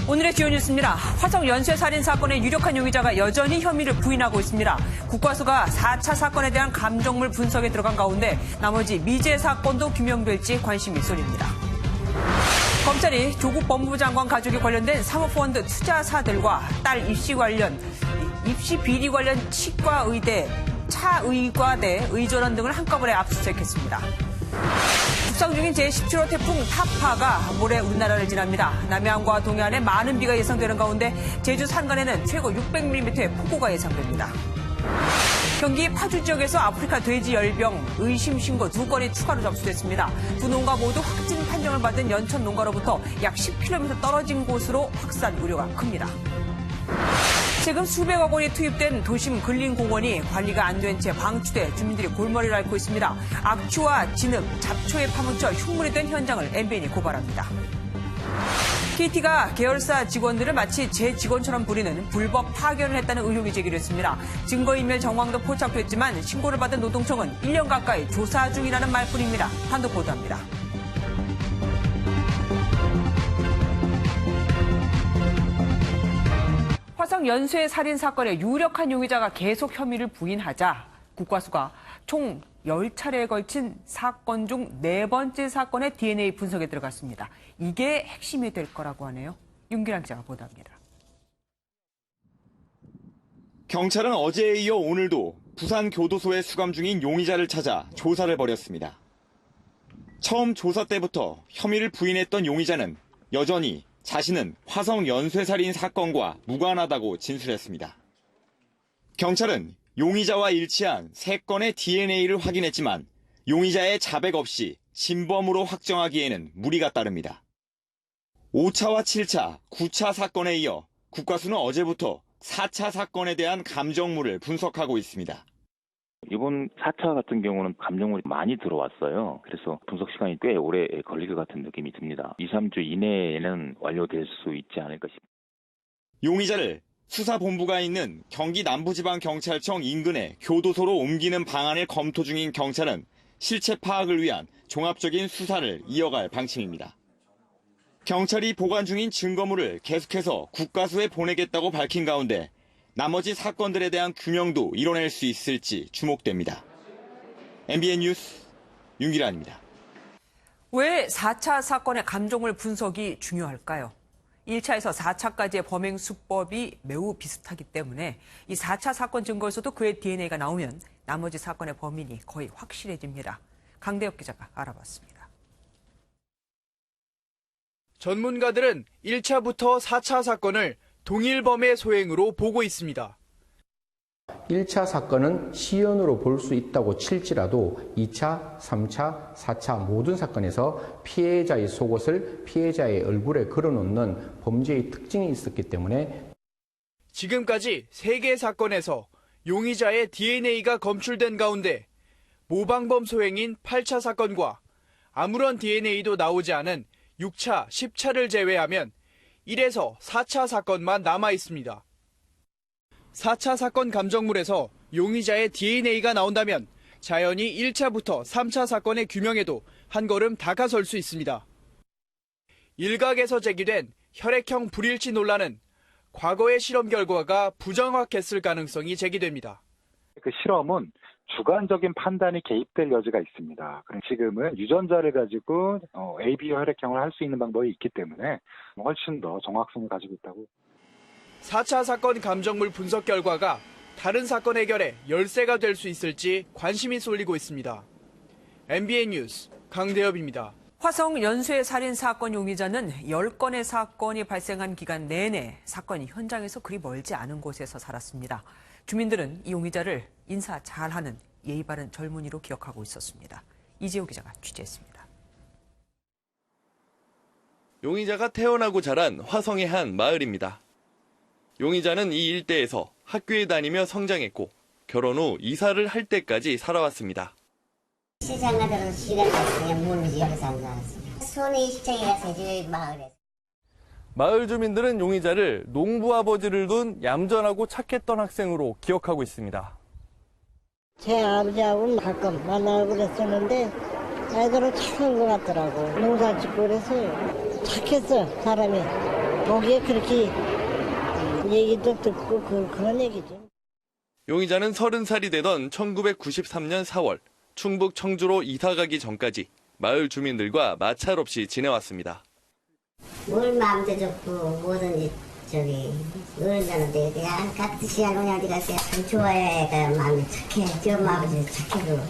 오늘의 주요 뉴스입니다. 화성 연쇄살인 사건의 유력한 용의자가 여전히 혐의를 부인하고 있습니다. 국과수가 4차 사건에 대한 감정물 분석에 들어간 가운데 나머지 미제 사건도 규명될지 관심이 쏠립니다. 검찰이 조국 법무부 장관 가족이 관련된 사모펀드 투자사들과 딸 입시 비리 관련 치과의대, 차의과대 의전원 등을 한꺼번에 압수수색했습니다. 북상 중인 제17호 태풍 타파가 모레 우리나라를 지납니다. 남해안과 동해안에 많은 비가 예상되는 가운데 제주 산간에는 최고 600mm의 폭우가 예상됩니다. 경기 파주 지역에서 아프리카 돼지 열병 의심 신고 2건이 추가로 접수됐습니다. 두 농가 모두 확진 판정을 받은 연천 농가로부터 약 10km 떨어진 곳으로 확산 우려가 큽니다. 최근 수백억 원이 투입된 도심 근린공원이 관리가 안 된 채 방치돼 주민들이 골머리를 앓고 있습니다. 악취와 진흙, 잡초에 파묻혀 흉물이 된 현장을 MBN이 고발합니다. KT가 계열사 직원들을 마치 제 직원처럼 부리는 불법 파견을 했다는 의혹이 제기됐습니다. 증거인멸 정황도 포착됐지만 신고를 받은 노동청은 1년 가까이 조사 중이라는 말뿐입니다. 단독 보도합니다. 화성 연쇄 살인 사건의 유력한 용의자가 계속 혐의를 부인하자 국과수가 총 10차례에 걸친 사건 중 4번째 사건의 DNA 분석에 들어갔습니다. 이게 핵심이 될 거라고 하네요. 윤기란 기자가 보도합니다. 경찰은 어제에 이어 오늘도 부산 교도소에 수감 중인 용의자를 찾아 조사를 벌였습니다. 처음 조사 때부터 혐의를 부인했던 용의자는 여전히 자신은 화성 연쇄살인 사건과 무관하다고 진술했습니다. 경찰은 용의자와 일치한 3건의 DNA를 확인했지만 용의자의 자백 없이 진범으로 확정하기에는 무리가 따릅니다. 5차와 7차, 9차 사건에 이어 국과수는 어제부터 4차 사건에 대한 감정물을 분석하고 있습니다. 이번 4차 같은 경우는 감정물이 많이 들어왔어요. 그래서 분석 시간이 꽤 오래 걸릴 것 같은 느낌이 듭니다. 2, 3주 이내에는 완료될 수 있지 않을까 싶습니다. 용의자를 수사본부가 있는 경기 남부지방경찰청 인근의 교도소로 옮기는 방안을 검토 중인 경찰은 실체 파악을 위한 종합적인 수사를 이어갈 방침입니다. 경찰이 보관 중인 증거물을 계속해서 국과수에 보내겠다고 밝힌 가운데 나머지 사건들에 대한 규명도 이뤄낼 수 있을지 주목됩니다. MBN 뉴스 윤기란입니다. 왜 4차 사건의 감정물 분석이 중요할까요? 1차에서 4차까지의 범행 수법이 매우 비슷하기 때문에 이 4차 사건 증거에서도 그의 DNA가 나오면 나머지 사건의 범인이 거의 확실해집니다. 강대혁 기자가 알아봤습니다. 전문가들은 1차부터 4차 사건을 동일범의 소행으로 보고 있습니다. 1차 사건은 시연으로 볼 수 있다고 칠지라도 2차, 3차, 4차 모든 사건에서 피해자의 속옷을 피해자의 얼굴에 걸어놓는 범죄의 특징이 있었기 때문에 지금까지 3개 사건에서 용의자의 DNA가 검출된 가운데 모방범 소행인 8차 사건과 아무런 DNA도 나오지 않은 6차, 10차를 제외하면 1에서 4차 사건만 남아 있습니다. 4차 사건 감정물에서 용의자의 DNA가 나온다면 자연히 1차부터 3차 사건의 규명에도 한 걸음 다가설 수 있습니다. 일각에서 제기된 혈액형 불일치 논란은 과거의 실험 결과가 부정확했을 가능성이 제기됩니다. 그 실험은 주관적인 판단이 개입될 여지가 있습니다. 그럼 지금은 유전자를 가지고 AB 혈액형을 할 수 있는 방법이 있기 때문에 훨씬 더 정확성을 가지고 있다고. 4차 사건 감정물 분석 결과가 다른 사건 해결에 열쇠가 될 수 있을지 관심이 쏠리고 있습니다. MBN 뉴스 강대엽입니다. 화성 연쇄 살인 사건 용의자는 10건의 사건이 발생한 기간 내내 사건 현장에서 그리 멀지 않은 곳에서 살았습니다. 주민들은 이 용의자를 인사 잘하는 예의 바른 젊은이로 기억하고 있었습니다. 이재호 기자가 취재했습니다. 용의자가 태어나고 자란 화성의 한 마을입니다. 용의자는 이 일대에서 학교에 다니며 성장했고 결혼 후 이사를 할 때까지 살아왔습니다. 시장 가더라도 시간 그냥 모르지 여기서 앉아왔습니다. 손이 시장에 제주 마을에. 마을 주민들은 용의자를 농부 아버지를 둔 얌전하고 착했던 학생으로 기억하고 있습니다. 제 아버지하고는 가끔 만나고 그랬었는데 애들은 착한 것 같더라고. 농사 짓고 그래서 착했어 사람이. 거기에 그렇게 얘기도 듣고 그런 얘기죠. 용의자는 30살이 되던 1993년 4월 충북 청주로 이사가기 전까지 마을 주민들과 마찰 없이 지내왔습니다. 뭘 마음도 좋고 뭐든지 어른들한테 그냥 같이 할머니가 참 좋아해. 마음이 착해. 저 아버지 착해도.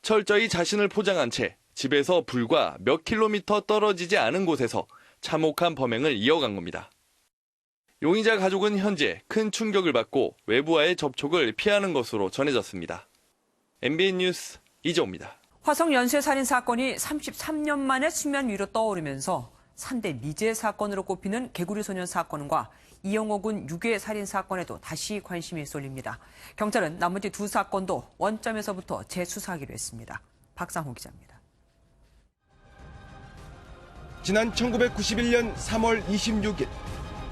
철저히 자신을 포장한 채 집에서 불과 몇 킬로미터 떨어지지 않은 곳에서 참혹한 범행을 이어간 겁니다. 용의자 가족은 현재 큰 충격을 받고 외부와의 접촉을 피하는 것으로 전해졌습니다. MBN 뉴스 이정우입니다. 화성 연쇄살인 사건이 33년 만에 수면 위로 떠오르면서 3대 미제 사건으로 꼽히는 개구리 소년 사건과 이영호 군 유괴 살인 사건에도 다시 관심이 쏠립니다. 경찰은 나머지 두 사건도 원점에서부터 재수사하기로 했습니다. 박상호 기자입니다. 지난 1991년 3월 26일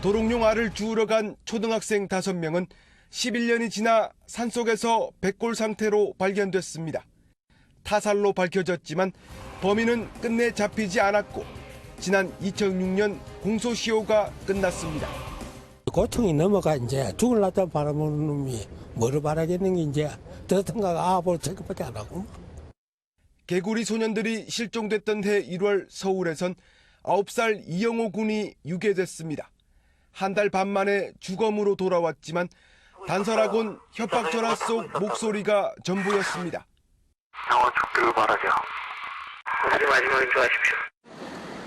도롱뇽 알을 주우러 간 초등학생 5명은 11년이 지나 산속에서 백골 상태로 발견됐습니다. 타살로 밝혀졌지만 범인은 끝내 잡히지 않았고 지난 2006년 공소시효가 끝났습니다. 고통이 넘어가 이제 죽을라다 바라보는 놈이 뭐를 바라겠는 게 이제 더 생각 볼 생각밖에 안 하고. 개구리 소년들이 실종됐던 해 1월 서울에선 9살 이영호 군이 유괴됐습니다. 한 달 반 만에 주검으로 돌아왔지만 단서라곤 협박 전화 속 목소리가 전부였습니다. 영원 죽기를 바라죠. 우리 마지막에 좋아하십시오.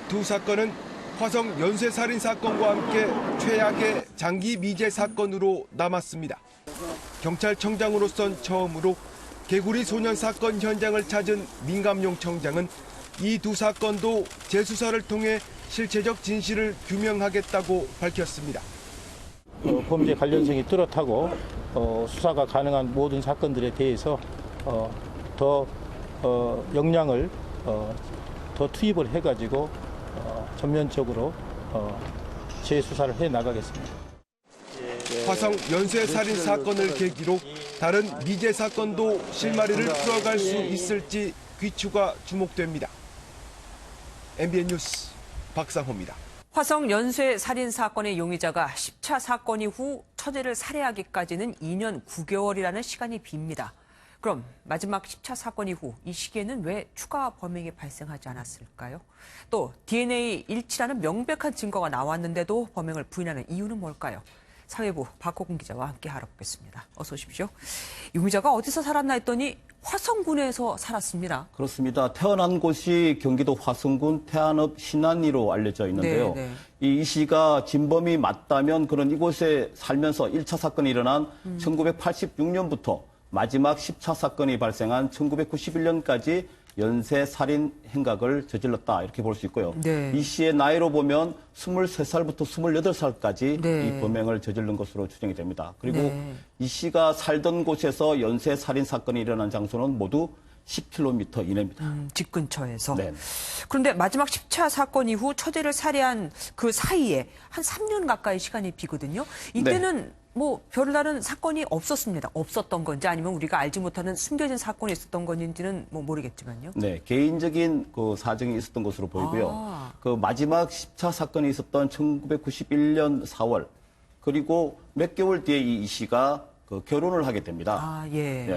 두 사건은 화성 연쇄살인 사건과 함께 최악의 장기 미제 사건으로 남았습니다. 경찰청장으로선 처음으로 개구리 소년 사건 현장을 찾은 민감용 청장은 이 두 사건도 재수사를 통해 실체적 진실을 규명하겠다고 밝혔습니다. 범죄 관련성이 뚜렷하고 수사가 가능한 모든 사건들에 대해서 더 역량을 더 투입을 해가지고 전면적으로 재수사를 해나가겠습니다. 화성 연쇄살인 사건을 계기로 다른 미제 사건도 실마리를 풀어갈 수 있을지 귀추가 주목됩니다. MBN 뉴스 박상호입니다. 화성 연쇄 살인 사건의 용의자가 10차 사건 이후 처제를 살해하기까지는 2년 9개월이라는 시간이 빕니다. 그럼 마지막 10차 사건 이후 이 시기에는 왜 추가 범행이 발생하지 않았을까요? 또 DNA 일치라는 명백한 증거가 나왔는데도 범행을 부인하는 이유는 뭘까요? 사회부 박호근 기자와 함께 알아보겠습니다. 어서 오십시오. 용의자가 어디서 살았나 했더니 화성군에서 살았습니다. 그렇습니다. 태어난 곳이 경기도 화성군 태안읍 신안리로 알려져 있는데요. 이 씨가 진범이 맞다면 그런 이곳에 살면서 1차 사건이 일어난 1986년부터 마지막 10차 사건이 발생한 1991년까지 연쇄살인 행각을 저질렀다 이렇게 볼 수 있고요. 이 씨의 나이로 보면 23살부터 28살까지 이 범행을 저지른 것으로 추정이 됩니다. 그리고 이 씨가 살던 곳에서 연쇄살인 사건이 일어난 장소는 모두 10km 이내입니다. 집 근처에서. 그런데 마지막 10차 사건 이후 처제를 살해한 그 사이에 한 3년 가까이 시간이 비거든요. 이때는 뭐 별다른 사건이 없었습니다. 없었던 건지 아니면 우리가 알지 못하는 숨겨진 사건이 있었던 건지는 뭐 모르겠지만요. 네, 개인적인 그 사정이 있었던 것으로 보이고요. 그 마지막 10차 사건이 있었던 1991년 4월 그리고 몇 개월 뒤에 이 씨가 그 결혼을 하게 됩니다.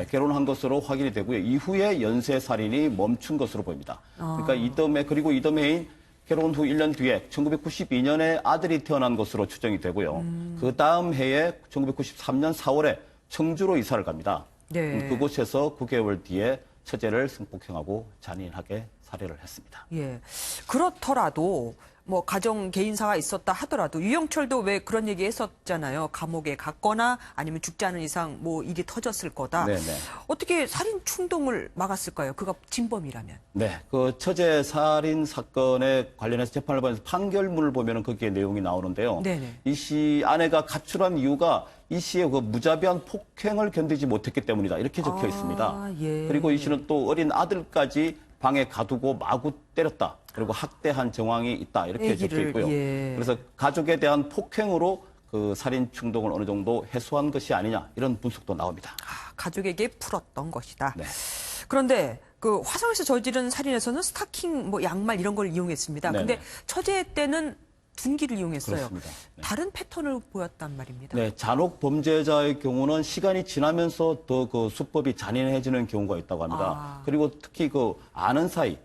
결혼한 것으로 확인이 되고요. 이후에 연쇄살인이 멈춘 것으로 보입니다. 그러니까 이듬해인 결혼 후 1년 뒤에 1992년에 아들이 태어난 것으로 추정이 되고요. 그 다음 해에 1993년 4월에 청주로 이사를 갑니다. 그곳에서 9개월 뒤에 처제를 성폭행하고 잔인하게 살해를 했습니다. 그렇더라도 뭐 가정 개인사가 있었다 하더라도 유영철도 왜 그런 얘기 했었잖아요. 감옥에 갔거나 아니면 죽지 않은 이상 뭐 일이 터졌을 거다. 어떻게 살인 충동을 막았을까요? 그가 진범이라면. 네, 그 처제 살인 사건에 관련해서 재판을 보면서 판결문을 보면 거기에 내용이 나오는데요. 이 씨 아내가 가출한 이유가 이 씨의 그 무자비한 폭행을 견디지 못했기 때문이다. 이렇게 적혀 있습니다. 그리고 이 씨는 또 어린 아들까지 방에 가두고 마구 때렸다. 그리고 학대한 정황이 있다. 이렇게 적혀 있고요. 그래서 가족에 대한 폭행으로 그 살인 충동을 어느 정도 해소한 것이 아니냐. 이런 분석도 나옵니다. 가족에게 풀었던 것이다. 그런데 그 화성에서 저지른 살인에서는 스타킹, 뭐 양말 이런 걸 이용했습니다. 근데 처제 때는 분기를 이용했어요. 그렇습니다. 네. 다른 패턴을 보였단 말입니다. 네, 잔혹 범죄자의 경우는 시간이 지나면서 더 그 수법이 잔인해지는 경우가 있다고 합니다. 그리고 특히 그 아는 사이,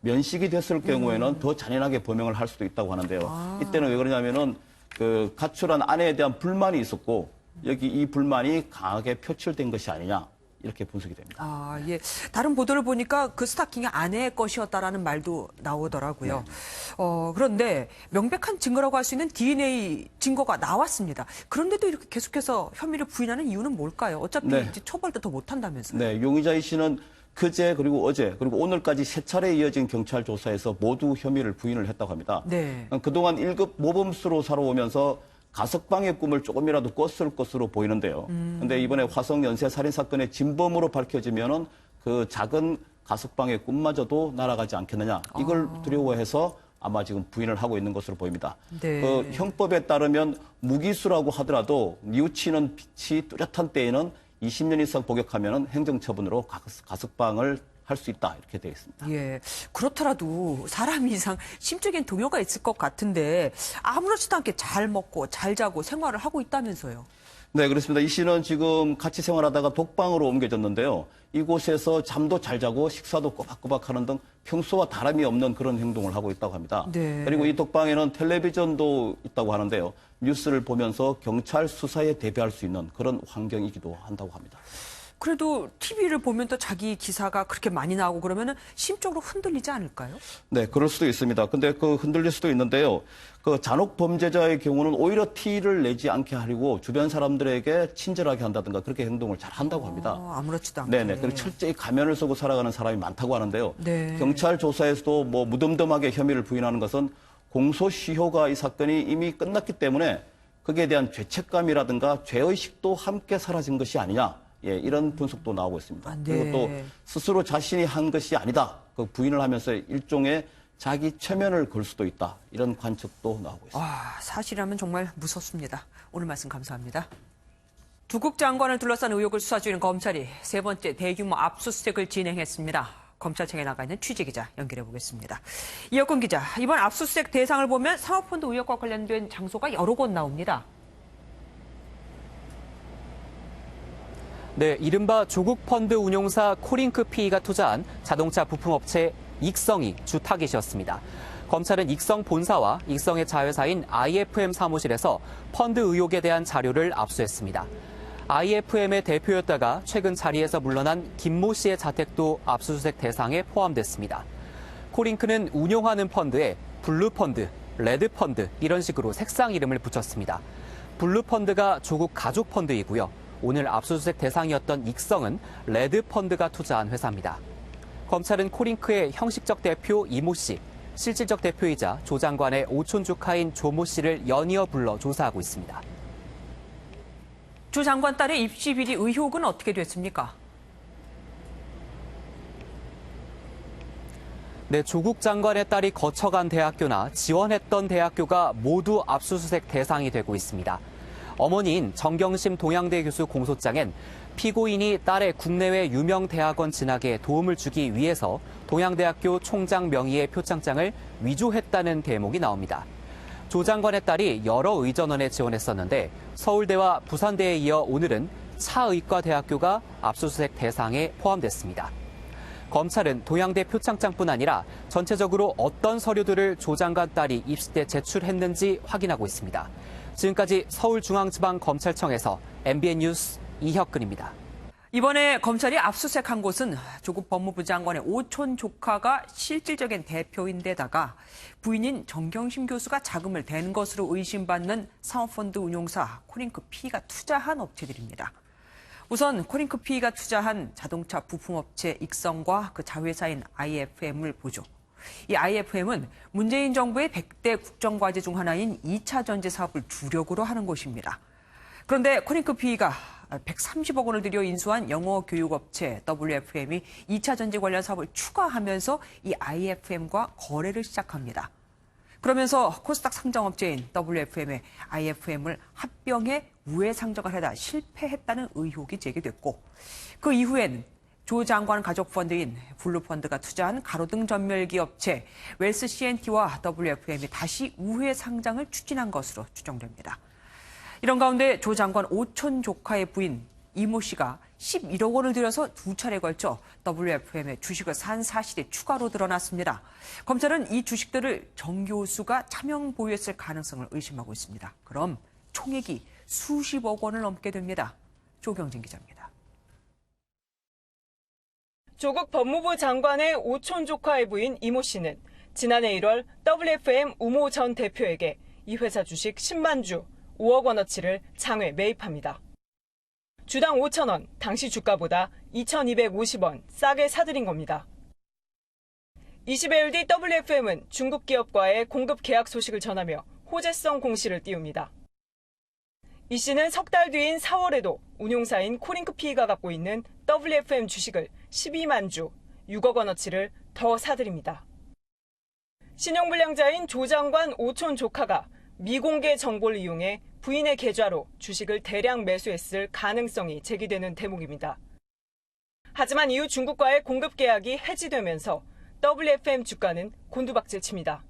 면식이 됐을 경우에는 더 잔인하게 범행을 할 수도 있다고 하는데요. 이때는 왜 그러냐면은 그 가출한 아내에 대한 불만이 있었고 여기 이 불만이 강하게 표출된 것이 아니냐. 이렇게 분석이 됩니다. 예. 다른 보도를 보니까 그 스타킹이 아내의 것이었다라는 말도 나오더라고요. 네. 그런데 명백한 증거라고 할 수 있는 DNA 증거가 나왔습니다. 그런데도 이렇게 계속해서 혐의를 부인하는 이유는 뭘까요? 어차피 네. 이제 처벌도 더 못한다면서요. 네, 용의자 이 씨는 그제 그리고 어제 그리고 오늘까지 3차례 이어진 경찰 조사에서 모두 혐의를 부인을 했다고 합니다. 네. 그동안 1급 모범수로 살아오면서 가석방의 꿈을 조금이라도 꿨을 것으로 보이는데요. 그런데 이번에 화성 연쇄 살인 사건의 진범으로 밝혀지면은 그 작은 가석방의 꿈마저도 날아가지 않겠느냐. 이걸 두려워해서 아마 지금 부인을 하고 있는 것으로 보입니다. 네. 그 형법에 따르면 무기수라고 하더라도 뉘우치는 빛이 뚜렷한 때에는 20년 이상 복역하면은 행정처분으로 가석방을 할 수 있다 이렇게 되어 있습니다. 예, 그렇더라도 사람 이상 심적인 동요가 있을 것 같은데 아무렇지도 않게 잘 먹고 잘 자고 생활을 하고 있다면서요. 네, 그렇습니다. 이 씨는 지금 같이 생활하다가 독방으로 옮겨졌는데요. 이곳에서 잠도 잘 자고 식사도 꼬박꼬박 하는 등 평소와 다름이 없는 그런 행동을 하고 있다고 합니다. 네. 그리고 이 독방에는 텔레비전도 있다고 하는데요. 뉴스를 보면서 경찰 수사에 대비할 수 있는 그런 환경이기도 한다고 합니다. 그래도 TV를 보면 또 자기 기사가 그렇게 많이 나오고 그러면은 심적으로 흔들리지 않을까요? 네, 그럴 수도 있습니다. 근데 그 흔들릴 수도 있는데요. 그 잔혹 범죄자의 경우는 오히려 티를 내지 않게 하려고 주변 사람들에게 친절하게 한다든가 그렇게 행동을 잘 한다고 합니다. 아무렇지도 않게. 네네. 그리고 철저히 가면을 쓰고 살아가는 사람이 많다고 하는데요. 네. 경찰 조사에서도 뭐 무덤덤하게 혐의를 부인하는 것은 공소시효가 이 사건이 이미 끝났기 때문에 거기에 대한 죄책감이라든가 죄의식도 함께 사라진 것이 아니냐. 예, 이런 분석도 나오고 있습니다. 네. 그리고 또 스스로 자신이 한 것이 아니다. 그 부인을 하면서 일종의 자기 최면을 걸 수도 있다. 이런 관측도 나오고 있습니다. 사실이라면 정말 무섭습니다. 오늘 말씀 감사합니다. 두국 장관을 둘러싼 의혹을 수사 중인 검찰이 세 번째 대규모 압수수색을 진행했습니다. 검찰청에 나가 있는 취재기자 연결해 보겠습니다. 이혁근 기자, 이번 압수수색 대상을 보면 사모펀드 의혹과 관련된 장소가 여러 곳 나옵니다. 네, 이른바 조국 펀드 운용사 코링크 PE가 투자한 자동차 부품업체 익성이 주 타깃이었습니다. 검찰은 익성 본사와 익성의 자회사인 IFM 사무실에서 펀드 의혹에 대한 자료를 압수했습니다. IFM의 대표였다가 최근 자리에서 물러난 김모 씨의 자택도 압수수색 대상에 포함됐습니다. 코링크는 운용하는 펀드에 블루펀드, 레드펀드 이런 식으로 색상 이름을 붙였습니다. 블루펀드가 조국 가족 펀드이고요. 오늘 압수수색 대상이었던 익성은 레드펀드가 투자한 회사입니다. 검찰은 코링크의 형식적 대표 이모 씨, 실질적 대표이자 조 장관의 오촌 조카인 조모 씨를 연이어 불러 조사하고 있습니다. 조 장관 딸의 입시 비리 의혹은 어떻게 됐습니까? 네, 조국 장관의 딸이 거쳐간 대학교나 지원했던 대학교가 모두 압수수색 대상이 되고 있습니다. 어머니인 정경심 동양대 교수 공소장엔 피고인이 딸의 국내외 유명 대학원 진학에 도움을 주기 위해서 동양대학교 총장 명의의 표창장을 위조했다는 대목이 나옵니다. 조 장관의 딸이 여러 의전원에 지원했었는데 서울대와 부산대에 이어 오늘은 차의과대학교가 압수수색 대상에 포함됐습니다. 검찰은 동양대 표창장뿐 아니라 전체적으로 어떤 서류들을 조 장관 딸이 입시 때 제출했는지 확인하고 있습니다. 지금까지 서울중앙지방검찰청에서 MBN 뉴스 이혁근입니다. 이번에 검찰이 압수수색한 곳은 조국 법무부 장관의 오촌 조카가 실질적인 대표인데다가 부인인 정경심 교수가 자금을 댄 것으로 의심받는 사모펀드 운용사 코링크 PE가 투자한 업체들입니다. 우선 코링크 PE가 투자한 자동차 부품업체 익성과 그 자회사인 IFM을 보죠. 이 IFM은 문재인 정부의 100대 국정과제 중 하나인 2차 전지 사업을 주력으로 하는 곳입니다. 그런데 코링크 PE가 130억 원을 들여 인수한 영어 교육업체 WFM이 2차 전지 관련 사업을 추가하면서 이 IFM과 거래를 시작합니다. 그러면서 코스닥 상장업체인 WFM의 IFM을 합병해 우회 상장을 하다 실패했다는 의혹이 제기됐고 그 이후엔 조 장관 가족 펀드인 블루펀드가 투자한 가로등 전멸기 업체 웰스 C&T와 WFM이 다시 우회 상장을 추진한 것으로 추정됩니다. 이런 가운데 조 장관 오촌 조카의 부인 이모 씨가 11억 원을 들여서 2차례에 걸쳐 WFM의 주식을 산 사실이 추가로 드러났습니다. 검찰은 이 주식들을 정 교수가 차명 보유했을 가능성을 의심하고 있습니다. 그럼 총액이 수십억 원을 넘게 됩니다. 조경진 기자입니다. 조국 법무부 장관의 오촌 조카의 부인 이모 씨는 지난해 1월 WFM 우모 전 대표에게 이 회사 주식 10만 주, 5억 원어치를 장외 매입합니다. 주당 5천 원, 당시 주가보다 2,250원 싸게 사들인 겁니다. 20여일 뒤 WFM은 중국 기업과의 공급 계약 소식을 전하며 호재성 공시를 띄웁니다. 이 씨는 석 달 뒤인 4월에도 운용사인 코링크P가 갖고 있는 WFM 주식을 12만 주, 6억 원어치를 더 사들입니다. 신용불량자인 조 장관 오촌 조카가 미공개 정보를 이용해 부인의 계좌로 주식을 대량 매수했을 가능성이 제기되는 대목입니다. 하지만 이후 중국과의 공급 계약이 해지되면서 WFM 주가는 곤두박질 칩니다.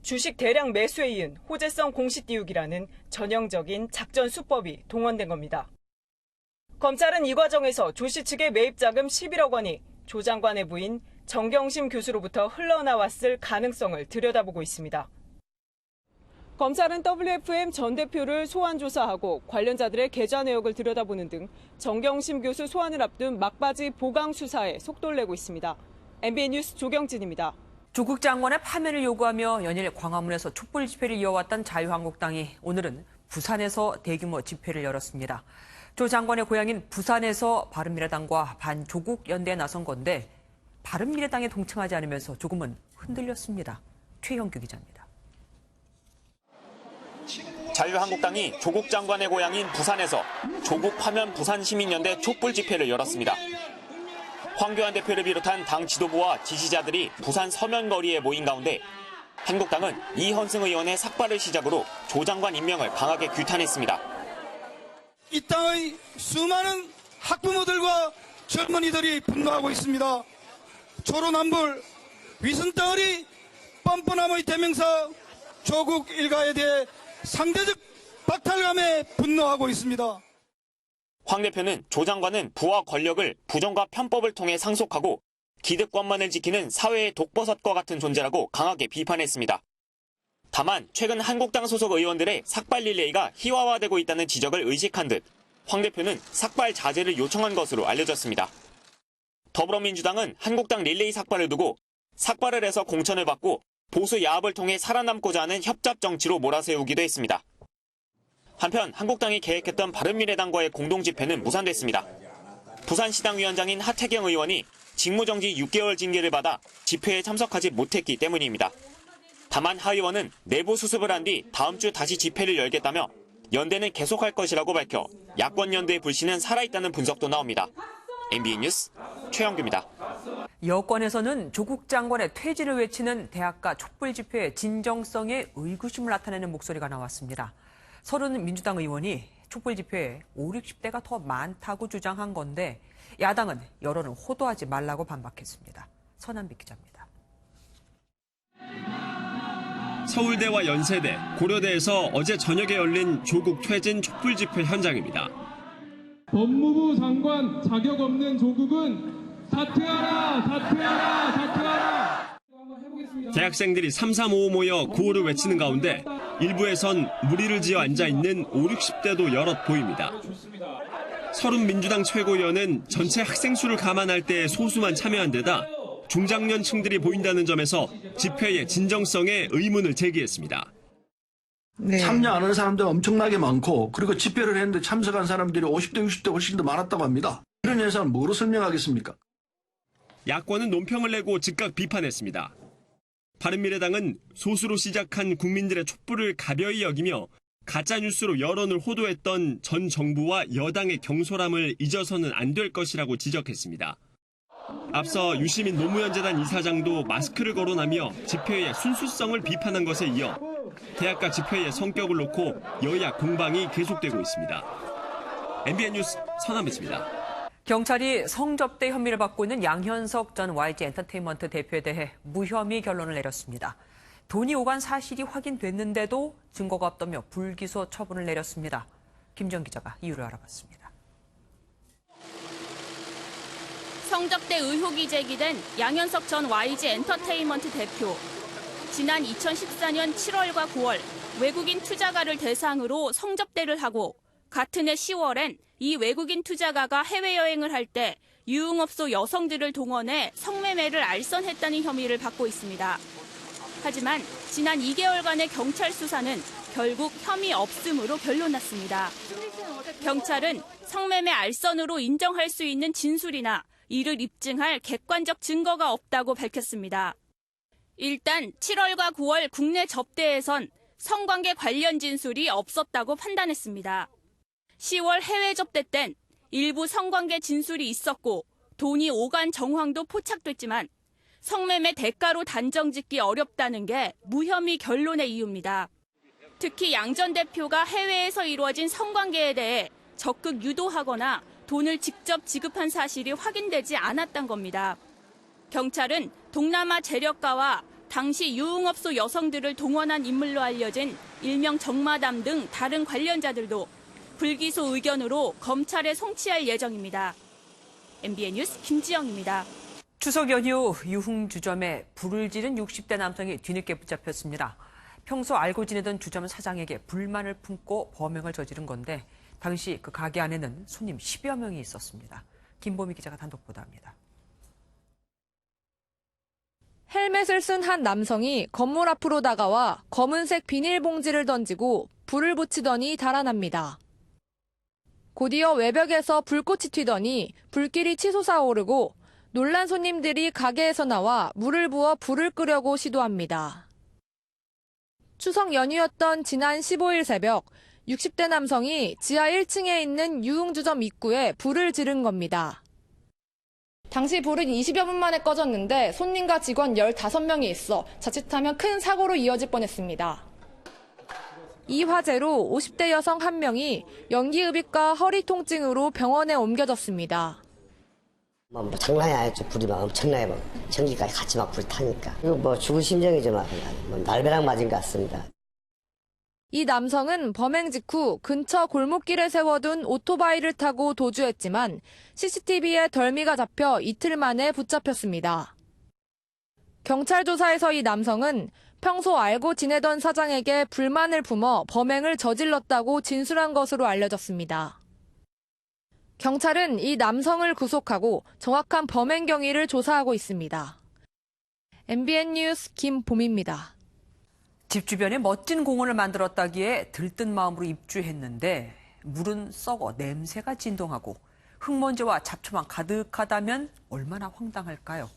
주식 대량 매수에 이은 호재성 공시 띄우기라는 전형적인 작전 수법이 동원된 겁니다. 검찰은 이 과정에서 조 씨 측의 매입 자금 11억 원이 조 장관의 부인 정경심 교수로부터 흘러나왔을 가능성을 들여다보고 있습니다. 검찰은 WFM 전 대표를 소환 조사하고 관련자들의 계좌 내역을 들여다보는 등 정경심 교수 소환을 앞둔 막바지 보강 수사에 속도를 내고 있습니다. MBN 뉴스 조경진입니다. 조국 장관의 파면을 요구하며 연일 광화문에서 촛불 집회를 이어왔던 자유한국당이 오늘은 부산에서 대규모 집회를 열었습니다. 조 장관의 고향인 부산에서 바른미래당과 반조국 연대에 나선 건데 바른미래당에 동참하지 않으면서 조금은 흔들렸습니다. 최형규 기자입니다. 자유한국당이 조국 장관의 고향인 부산에서 조국 파면 부산시민연대 촛불 집회를 열었습니다. 황교안 대표를 비롯한 당 지도부와 지지자들이 부산 서면거리에 모인 가운데 한국당은 이현승 의원의 삭발을 시작으로 조 장관 임명을 강하게 규탄했습니다. 이 땅의 수많은 학부모들과 젊은이들이 분노하고 있습니다. 초로남불 위선덩어리 뻔뻔함의 대명사 조국 일가에 대해 상대적 박탈감에 분노하고 있습니다. 황 대표는 조 장관은 부와 권력을 부정과 편법을 통해 상속하고 기득권만을 지키는 사회의 독버섯과 같은 존재라고 강하게 비판했습니다. 다만 최근 한국당 소속 의원들의 삭발 릴레이가 희화화되고 있다는 지적을 의식한 듯 황 대표는 삭발 자제를 요청한 것으로 알려졌습니다. 더불어민주당은 한국당 릴레이 삭발을 두고 삭발을 해서 공천을 받고 보수 야합을 통해 살아남고자 하는 협잡 정치로 몰아세우기도 했습니다. 한편 한국당이 계획했던 바른미래당과의 공동집회는 무산됐습니다. 부산시당위원장인 하태경 의원이 직무정지 6개월 징계를 받아 집회에 참석하지 못했기 때문입니다. 다만 하 의원은 내부 수습을 한 뒤 다음 주 다시 집회를 열겠다며 연대는 계속할 것이라고 밝혀 야권연대의 불씨는 살아있다는 분석도 나옵니다. MBN 뉴스 최영규입니다. 여권에서는 조국 장관의 퇴진을 외치는 대학가 촛불 집회의 진정성에 의구심을 나타내는 목소리가 나왔습니다. 서른 민주당 의원이 촛불 집회에 5, 60대가 더 많다고 주장한 건데 야당은 여론을 호도하지 말라고 반박했습니다. 서남빛 기자입니다. 서울대와 연세대, 고려대에서 어제 저녁에 열린 조국 퇴진 촛불 집회 현장입니다. 법무부 장관 자격 없는 조국은 사퇴하라, 사퇴하라, 사퇴하라. 대학생들이 335 모여 구호를 외치는 가운데 일부에선 무리를 지어 앉아있는 5, 60대도 여럿 보입니다. 서른 민주당 최고위원은 전체 학생 수를 감안할 때 소수만 참여한 데다 중장년층들이 보인다는 점에서 집회의 진정성에 의문을 제기했습니다. 네. 참여 안 하는 사람들 엄청나게 많고 그리고 집회를 했는데 참석한 사람들이 50대, 60대 훨씬 더 많았다고 합니다. 이런 현상은 뭐로 설명하겠습니까? 야권은 논평을 내고 즉각 비판했습니다. 바른미래당은 소수로 시작한 국민들의 촛불을 가벼이 여기며 가짜뉴스로 여론을 호도했던 전 정부와 여당의 경솔함을 잊어서는 안 될 것이라고 지적했습니다. 앞서 유시민 노무현재단 이사장도 마스크를 거론하며 집회의 순수성을 비판한 것에 이어 대학가 집회의 성격을 놓고 여야 공방이 계속되고 있습니다. MBN 뉴스 서남빛입니다. 경찰이 성접대 혐의를 받고 있는 양현석 전 YG 엔터테인먼트 대표에 대해 무혐의 결론을 내렸습니다. 돈이 오간 사실이 확인됐는데도 증거가 없다며 불기소 처분을 내렸습니다. 김지영 기자가 이유를 알아봤습니다. 성접대 의혹이 제기된 양현석 전 YG 엔터테인먼트 대표. 지난 2014년 7월과 9월 외국인 투자가를 대상으로 성접대를 하고 같은 해 10월엔 이 외국인 투자가가 해외여행을 할 때 유흥업소 여성들을 동원해 성매매를 알선했다는 혐의를 받고 있습니다. 하지만 지난 2개월간의 경찰 수사는 결국 혐의 없음으로 결론났습니다. 경찰은 성매매 알선으로 인정할 수 있는 진술이나 이를 입증할 객관적 증거가 없다고 밝혔습니다. 일단 7월과 9월 국내 접대에선 성관계 관련 진술이 없었다고 판단했습니다. 10월 해외 접대 땐 일부 성관계 진술이 있었고 돈이 오간 정황도 포착됐지만 성매매 대가로 단정짓기 어렵다는 게 무혐의 결론의 이유입니다. 특히 양 전 대표가 해외에서 이루어진 성관계에 대해 적극 유도하거나 돈을 직접 지급한 사실이 확인되지 않았던 겁니다. 경찰은 동남아 재력가와 당시 유흥업소 여성들을 동원한 인물로 알려진 일명 정마담 등 다른 관련자들도 불기소 의견으로 검찰에 송치할 예정입니다. MBN 뉴스 김지영입니다. 추석 연휴 유흥주점에 불을 지른 60대 남성이 뒤늦게 붙잡혔습니다. 평소 알고 지내던 주점 사장에게 불만을 품고 범행을 저지른 건데 당시 그 가게 안에는 손님 10여 명이 있었습니다. 김보미 기자가 단독 보도합니다. 헬멧을 쓴 한 남성이 건물 앞으로 다가와 검은색 비닐봉지를 던지고 불을 붙이더니 달아납니다. 곧이어 외벽에서 불꽃이 튀더니 불길이 치솟아 오르고 놀란 손님들이 가게에서 나와 물을 부어 불을 끄려고 시도합니다. 추석 연휴였던 지난 15일 새벽 60대 남성이 지하 1층에 있는 유흥주점 입구에 불을 지른 겁니다. 당시 불은 20여 분 만에 꺼졌는데 손님과 직원 15명이 있어 자칫하면 큰 사고로 이어질 뻔했습니다. 이 화재로 50대 여성 1명이 연기흡입과 허리 통증으로 병원에 옮겨졌습니다. 장난이 아니었죠. 불이 막 엄청나게 막 전기까지 같이 막 불 타니까. 이거 죽을 심정이죠. 날벼락 맞은 것 같습니다. 이 남성은 범행 직후 근처 골목길에 세워둔 오토바이를 타고 도주했지만 CCTV에 덜미가 잡혀 이틀 만에 붙잡혔습니다. 경찰 조사에서 이 남성은 평소 알고 지내던 사장에게 불만을 품어 범행을 저질렀다고 진술한 것으로 알려졌습니다. 경찰은 이 남성을 구속하고 정확한 범행 경위를 조사하고 있습니다. MBN 뉴스 김봄입니다. 집 주변에 멋진 공원을 만들었다기에 들뜬 마음으로 입주했는데 물은 썩어 냄새가 진동하고 흙먼지와 잡초만 가득하다면 얼마나 황당할까요?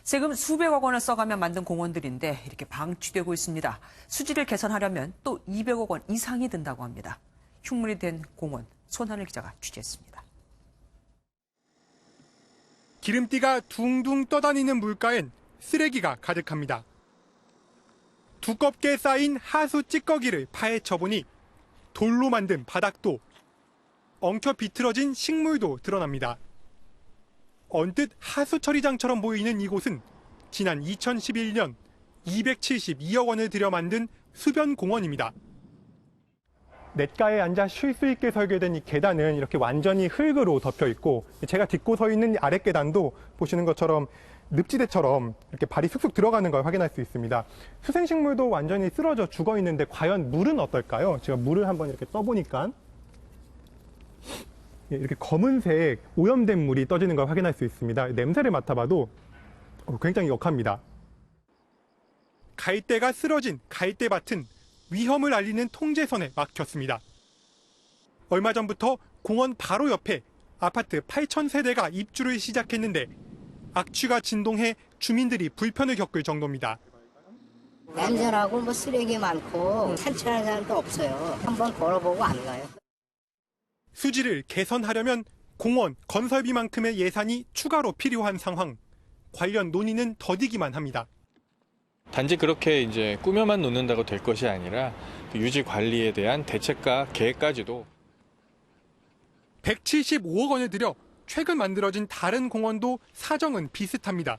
세금 수백억 원을 써가며 만든 공원들인데 이렇게 방치되고 있습니다. 수질을 개선하려면 또 200억 원 이상이 든다고 합니다. 흉물이 된 공원, 손하늘 기자가 취재했습니다. 기름띠가 둥둥 떠다니는 물가엔 쓰레기가 가득합니다. 두껍게 쌓인 하수 찌꺼기를 파헤쳐보니 돌로 만든 바닥도 엉켜 비틀어진 식물도 드러납니다. 언뜻 하수 처리장처럼 보이는 이곳은 지난 2011년 272억 원을 들여 만든 수변 공원입니다. 냇가에 앉아 쉴 수 있게 설계된 이 계단은 이렇게 완전히 흙으로 덮여 있고 제가 딛고 서 있는 아랫 계단도 보시는 것처럼 늪지대처럼 이렇게 발이 쑥쑥 들어가는 걸 확인할 수 있습니다. 수생식물도 완전히 쓰러져 죽어 있는데 과연 물은 어떨까요? 제가 물을 한번 이렇게 떠보니까 이렇게 검은색 오염된 물이 떠지는 걸 확인할 수 있습니다. 냄새를 맡아봐도 굉장히 역합니다. 갈대가 쓰러진 갈대밭은 위험을 알리는 통제선에 막혔습니다. 얼마 전부터 공원 바로 옆에 아파트 8,000세대가 입주를 시작했는데 악취가 진동해 주민들이 불편을 겪을 정도입니다. 냄새나고 쓰레기 많고 산책하는 사람도 없어요. 한번 걸어보고 안 가요. 수질을 개선하려면 공원 건설비만큼의 예산이 추가로 필요한 상황. 관련 논의는 더디기만 합니다. 단지 그렇게 이제 꾸며만 놓는다고 될 것이 아니라 유지 관리에 대한 대책과 계획까지도 175억 원을 들여 최근 만들어진 다른 공원도 사정은 비슷합니다.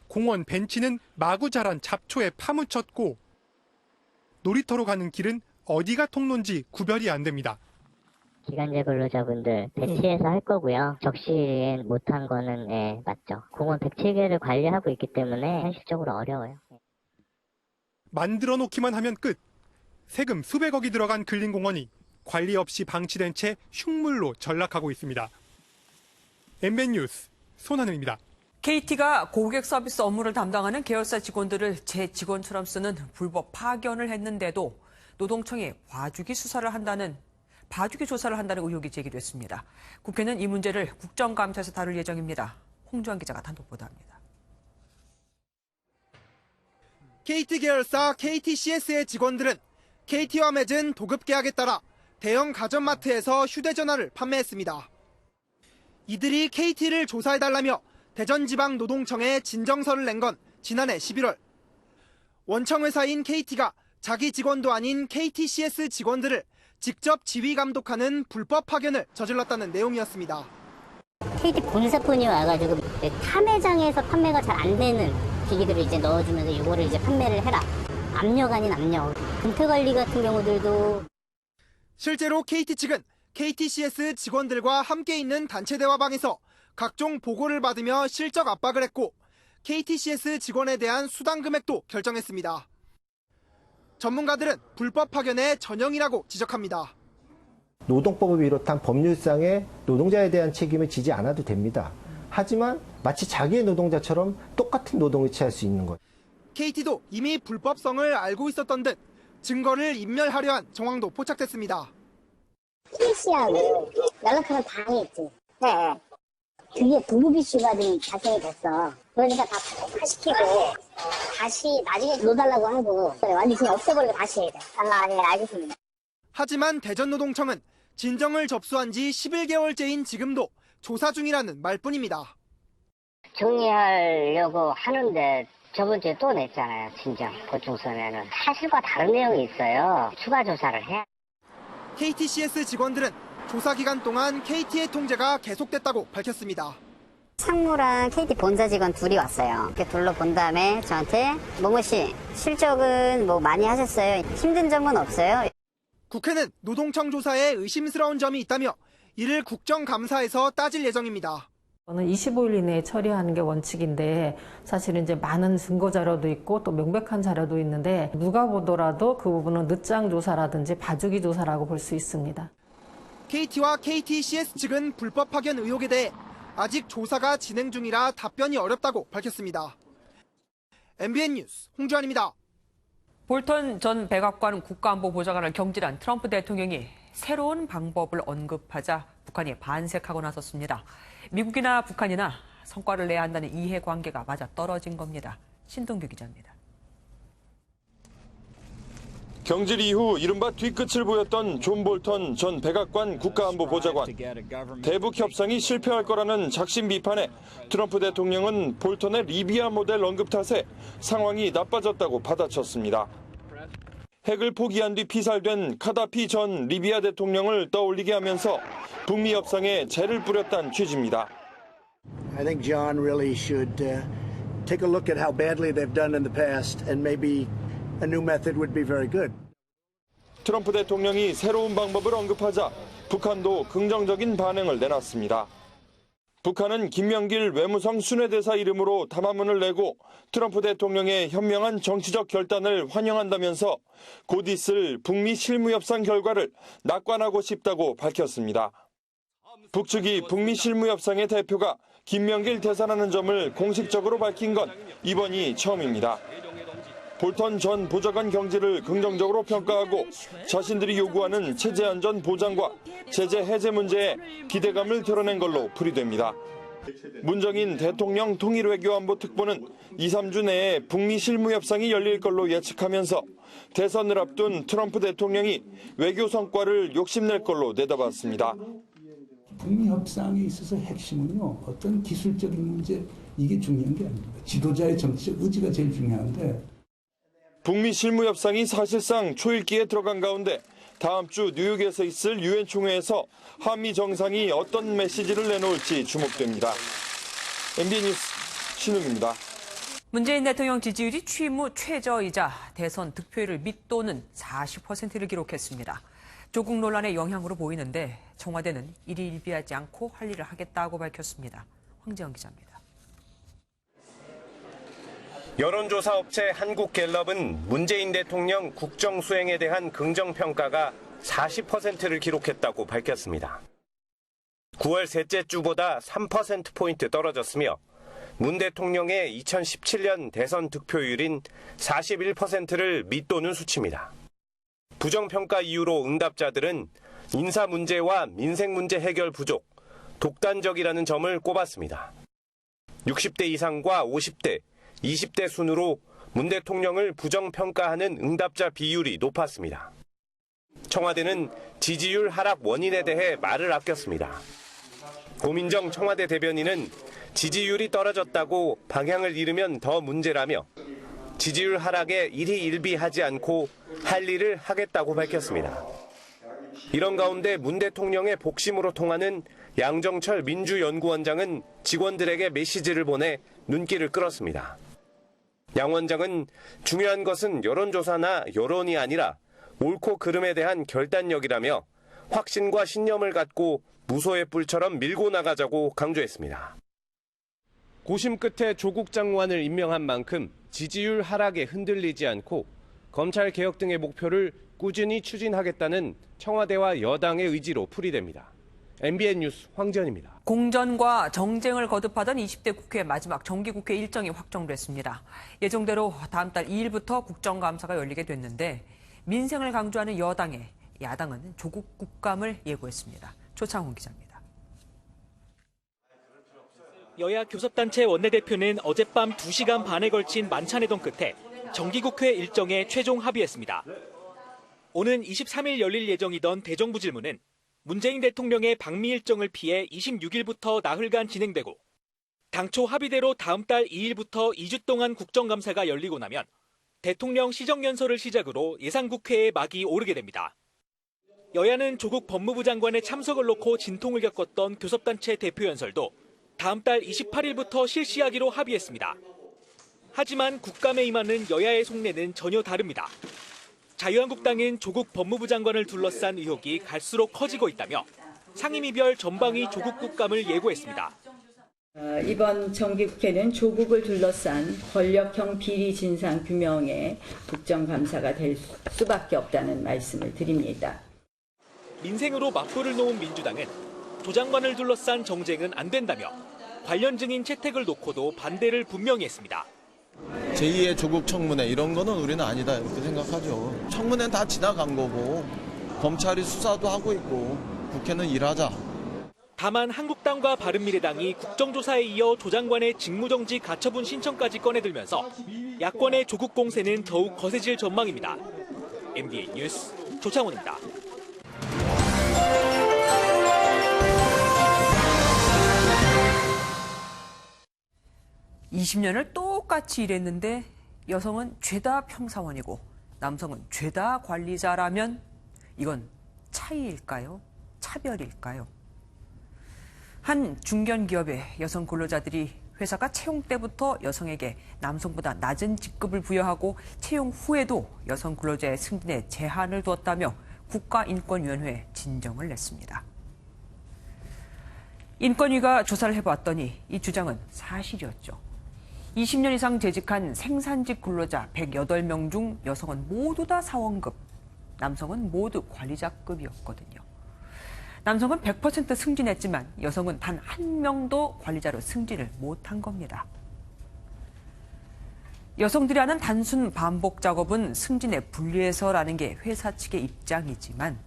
공원 벤치는 마구 자란 잡초에 파묻혔고 놀이터로 가는 길은 어디가 통로인지 구별이 안 됩니다. 기간제 근로자분들 배치해서 할 거고요. 적시에 못한 거는 맞죠. 공원 107개를 관리하고 있기 때문에 현실적으로 어려워요. 만들어 놓기만 하면 끝. 세금 수백억이 들어간 근린공원이 관리 없이 방치된 채 흉물로 전락하고 있습니다. MBN 뉴스 손하늘입니다. KT가 고객 서비스 업무를 담당하는 계열사 직원들을 제 직원처럼 쓰는 불법 파견을 했는데도 노동청이 봐주기 조사를 한다는 의혹이 제기됐습니다. 국회는 이 문제를 국정감사에서 다룰 예정입니다. 홍주환 기자가 단독 보도합니다. KT 계열사 KTCS의 직원들은 KT와 맺은 도급 계약에 따라 대형 가전마트에서 휴대전화를 판매했습니다. 이들이 KT를 조사해달라며 대전지방노동청에 진정서를 낸 건 지난해 11월. 원청회사인 KT가 자기 직원도 아닌 KTCS 직원들을 직접 지휘 감독하는 불법 파견을 저질렀다는 내용이었습니다. KT 본사분이 와가지고 탐매장에서 판매가 잘 안 되는 기기들을 이제 넣어주면서 이거를 이제 판매를 해라. 압력 아닌 압력. 금태관리 같은 경우들도. 실제로 KT 측은 KTCS 직원들과 함께 있는 단체 대화방에서 각종 보고를 받으며 실적 압박을 했고 KTCS 직원에 대한 수당 금액도 결정했습니다. 전문가들은 불법 파견의 전형이라고 지적합니다. 노동법을 비롯한 법률상의 노동자에 대한 책임을 지지 않아도 됩니다. 하지만 마치 자기의 노동자처럼 똑같은 노동을 취할 수 있는 것. KT도 이미 불법성을 알고 있었던 듯 증거를 인멸하려 한 정황도 포착됐습니다. KC하고 연락하면 당했지. 네. 그게 부부 이슈가 좀 발생이 됐어. 그러니까 다 폭파시키고 다시 나중에 넣어달라고 하고 완전히 그냥 없애버리고 다시 해야 돼. 네, 알겠습니다. 하지만 대전노동청은 진정을 접수한 지 11개월째인 지금도 조사 중이라는 말뿐입니다. 정리하려고 하는데 저번 주에 또 냈잖아요. 진정 보충서면은 사실과 다른 내용이 있어요. 추가 조사를 해. KTCS 직원들은 조사 기간 동안 KT의 통제가 계속됐다고 밝혔습니다. 상무랑 KT 본사 직원 둘이 왔어요. 이렇게 둘러본 다음에 저한테 모모 씨 실적은 뭐 많이 하셨어요? 힘든 점은 없어요? 국회는 노동청 조사에 의심스러운 점이 있다며 이를 국정감사에서 따질 예정입니다. 저는 25일 이내에 처리하는 게 원칙인데 사실은 이제 많은 증거 자료도 있고 또 명백한 자료도 있는데 누가 보더라도 그 부분은 늦장 조사라든지 봐주기 조사라고 볼 수 있습니다. KT와 KTCS 측은 불법 파견 의혹에 대해 아직 조사가 진행 중이라 답변이 어렵다고 밝혔습니다. MBN 뉴스 홍주환입니다. 볼턴 전 백악관 국가안보보좌관을 경질한 트럼프 대통령이 새로운 방법을 언급하자 북한이 반색하고 나섰습니다. 미국이나 북한이나 성과를 내야 한다는 이해관계가 맞아떨어진 겁니다. 신동규 기자입니다. 경질 이후 이른바 뒤끝을 보였던 존 볼턴 전 백악관 국가안보보좌관. 대북 협상이 실패할 거라는 작심 비판에 트럼프 대통령은 볼턴의 리비아 모델 언급 탓에 상황이 나빠졌다고 받아쳤습니다. 핵을 포기한 뒤 피살된 카다피 전 리비아 대통령을 떠올리게 하면서 북미 협상에 재를 뿌렸다는 취지입니다. I think John really should take a look at how badly they've done in the past and maybe a new method would be very good. 트럼프 대통령이 새로운 방법을 언급하자 북한도 긍정적인 반응을 내놨습니다. 북한은 김명길 외무성 순회대사 이름으로 담화문을 내고 트럼프 대통령의 현명한 정치적 결단을 환영한다면서 곧 있을 북미 실무협상 결과를 낙관하고 싶다고 밝혔습니다. 북측이 북미 실무협상의 대표가 김명길 대사라는 점을 공식적으로 밝힌 건 이번이 처음입니다. 볼턴 전 보좌관 경질을 긍정적으로 평가하고 자신들이 요구하는 체제 안전 보장과 제재 해제 문제에 기대감을 드러낸 걸로 풀이됩니다. 문정인 대통령 통일외교안보 특보는 2, 3주 내에 북미 실무협상이 열릴 걸로 예측하면서 대선을 앞둔 트럼프 대통령이 외교 성과를 욕심낼 걸로 내다봤습니다. 북미 협상에 있어서 핵심은요, 어떤 기술적인 문제, 이게 중요한 게 아닙니다. 지도자의 정치적 의지가 제일 중요한데. 북미 실무협상이 사실상 초읽기에 들어간 가운데 다음 주 뉴욕에서 있을 유엔 총회에서 한미 정상이 어떤 메시지를 내놓을지 주목됩니다. MBN 뉴스 신웅입니다. 문재인 대통령 지지율이 취임 후 최저이자 대선 득표율을 밑도는 40%를 기록했습니다. 조국 논란의 영향으로 보이는데 청와대는 일희일비하지 않고 할 일을 하겠다고 밝혔습니다. 황재영 기자입니다. 여론조사 업체 한국갤럽은 문재인 대통령 국정 수행에 대한 긍정평가가 40%를 기록했다고 밝혔습니다. 9월 셋째 주보다 3%포인트 떨어졌으며 문 대통령의 2017년 대선 득표율인 41%를 밑도는 수치입니다. 부정평가 이유로 응답자들은 인사 문제와 민생 문제 해결 부족, 독단적이라는 점을 꼽았습니다. 60대 이상과 50대, 20대 순으로 문 대통령을 부정평가하는 응답자 비율이 높았습니다. 청와대는 지지율 하락 원인에 대해 말을 아꼈습니다. 고민정 청와대 대변인은 지지율이 떨어졌다고 방향을 잃으면 더 문제라며 지지율 하락에 일희일비하지 않고 할 일을 하겠다고 밝혔습니다. 이런 가운데 문 대통령의 복심으로 통하는 양정철 민주연구원장은 직원들에게 메시지를 보내 눈길을 끌었습니다. 양 원장은 중요한 것은 여론조사나 여론이 아니라 옳고 그름에 대한 결단력이라며 확신과 신념을 갖고 무소의 뿔처럼 밀고 나가자고 강조했습니다. 고심 끝에 조국 장관을 임명한 만큼 지지율 하락에 흔들리지 않고 검찰 개혁 등의 목표를 꾸준히 추진하겠다는 청와대와 여당의 의지로 풀이됩니다. MBN 뉴스 황지연입니다. 공전과 정쟁을 거듭하던 20대 국회 마지막 정기국회 일정이 확정됐습니다. 예정대로 다음 달 2일부터 국정감사가 열리게 됐는데 민생을 강조하는 여당에 야당은 조국 국감을 예고했습니다. 조창훈 기자입니다. 여야 교섭단체 원내대표는 어젯밤 2시간 반에 걸친 만찬회동 끝에 정기국회 일정에 최종 합의했습니다. 오는 23일 열릴 예정이던 대정부 질문은 문재인 대통령의 방미 일정을 피해 26일부터 나흘간 진행되고 당초 합의대로 다음 달 2일부터 2주 동안 국정감사가 열리고 나면 대통령 시정연설을 시작으로 예상국회에 막이 오르게 됩니다. 여야는 조국 법무부 장관의 참석을 놓고 진통을 겪었던 교섭단체 대표 연설도 다음 달 28일부터 실시하기로 합의했습니다. 하지만 국감에 임하는 여야의 속내는 전혀 다릅니다. 자유한국당은 조국 법무부 장관을 둘러싼 의혹이 갈수록 커지고 있다며 상임위별 전방위 조국 국감을 예고했습니다. 이번 정기국회는 조국을 둘러싼 권력형 비리 진상 규명의 국정감사가 될 수밖에 없다는 말씀을 드립니다. 민생으로 맞불을 놓은 민주당은 조 장관을 둘러싼 정쟁은 안 된다며 관련 증인 채택을 놓고도 반대를 분명히 했습니다. 제2의 조국 청문회 이런 거는 우리는 아니다 이렇게 생각하죠. 청문회는 다 지나간 거고 검찰이 수사도 하고 있고 국회는 일하자. 다만 한국당과 바른미래당이 국정조사에 이어 조 장관의 직무정지 가처분 신청까지 꺼내들면서 야권의 조국 공세는 더욱 거세질 전망입니다. MBN 뉴스 조창훈입니다. 20년을 똑같이 일했는데 여성은 죄다 평사원이고 남성은 죄다 관리자라면 이건 차이일까요? 차별일까요? 한 중견기업의 여성 근로자들이 회사가 채용 때부터 여성에게 남성보다 낮은 직급을 부여하고 채용 후에도 여성 근로자의 승진에 제한을 두었다며 국가인권위원회에 진정을 냈습니다. 인권위가 조사를 해봤더니 이 주장은 사실이었죠. 20년 이상 재직한 생산직 근로자 108명 중 여성은 모두 다 사원급, 남성은 모두 관리자급이었거든요. 남성은 100% 승진했지만 여성은 단 한 명도 관리자로 승진을 못한 겁니다. 여성들이 하는 단순 반복 작업은 승진에 불리해서라는 게 회사 측의 입장이지만